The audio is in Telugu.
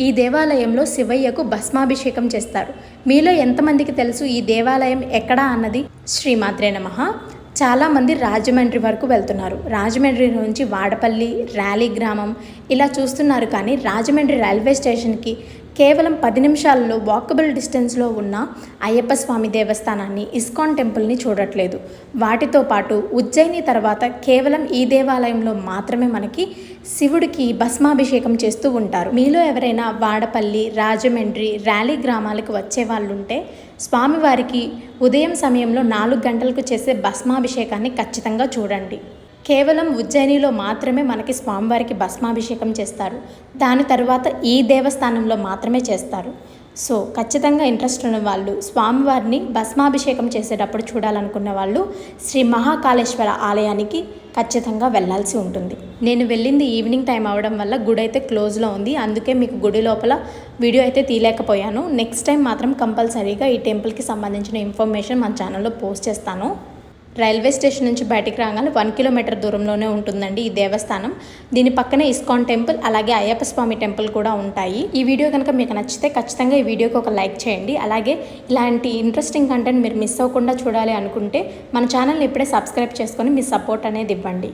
ఈ దేవాలయంలో శివయ్యకు భస్మాభిషేకం చేస్తారు. మీలో ఎంతమందికి తెలుసు ఈ దేవాలయం ఎక్కడా అన్నది? శ్రీమాత్రే నమః. చాలామంది రాజమండ్రి వరకు వెళ్తున్నారు. రాజమండ్రి నుంచి వాడపల్లి, ర్యాలీ గ్రామం ఇలా చూస్తున్నారు. కానీ రాజమండ్రి రైల్వే స్టేషన్కి కేవలం 10 నిమిషాల్లో వాకబుల్ డిస్టెన్స్లో ఉన్న అయ్యప్ప స్వామి దేవస్థానాన్ని, ఇస్కాన్ టెంపుల్ని చూడట్లేదు. వాటితో పాటు ఉజ్జయిని తర్వాత కేవలం ఈ దేవాలయంలో మాత్రమే మనకి శివుడికి భస్మాభిషేకం చేస్తూ ఉంటారు. మీలో ఎవరైనా వాడపల్లి, రాజమండ్రి, ర్యాలీ గ్రామాలకు వచ్చే వాళ్ళు ఉంటే స్వామివారికి ఉదయం సమయంలో 4 గంటలకు చేసే భస్మాభిషేకాన్ని ఖచ్చితంగా చూడండి. కేవలం ఉజ్జయినిలో మాత్రమే మనకి స్వామివారికి భస్మాభిషేకం చేస్తారు. దాని తర్వాత ఈ దేవస్థానంలో మాత్రమే చేస్తారు. సో ఖచ్చితంగా ఇంట్రెస్ట్ ఉన్న వాళ్ళు, స్వామివారిని భస్మాభిషేకం చేసేటప్పుడు చూడాలనుకున్న వాళ్ళు శ్రీ మహాకాళేశ్వర ఆలయానికి ఖచ్చితంగా వెళ్ళాల్సి ఉంటుంది. నేను వెళ్ళింది ఈవినింగ్ టైం అవడం వల్ల గుడి అయితే క్లోజ్లో ఉంది. అందుకే మీకు గుడి లోపల వీడియో అయితే తీయలేకపోయాను. నెక్స్ట్ టైం మాత్రం కంపల్సరీగా ఈ టెంపుల్కి సంబంధించిన ఇన్ఫర్మేషన్ మన ఛానల్లో పోస్ట్ చేస్తాను. రైల్వే స్టేషన్ నుంచి బయటికి రాగానే 1 కిలోమీటర్ దూరంలోనే ఉంటుందండి ఈ దేవస్థానం. దీని పక్కనే ఇస్కాన్ టెంపుల్, అలాగే అయ్యప్ప స్వామి టెంపుల్ కూడా ఉంటాయి. ఈ వీడియో కనుక మీకు నచ్చితే ఖచ్చితంగా ఈ వీడియోకి ఒక లైక్ చేయండి. అలాగే ఇలాంటి ఇంట్రెస్టింగ్ కంటెంట్ మీరు మిస్ అవ్వకుండా చూడాలి అనుకుంటే మన ఛానల్ని ఇప్పుడే సబ్స్క్రైబ్ చేసుకొని మీ సపోర్ట్ అనేది ఇవ్వండి.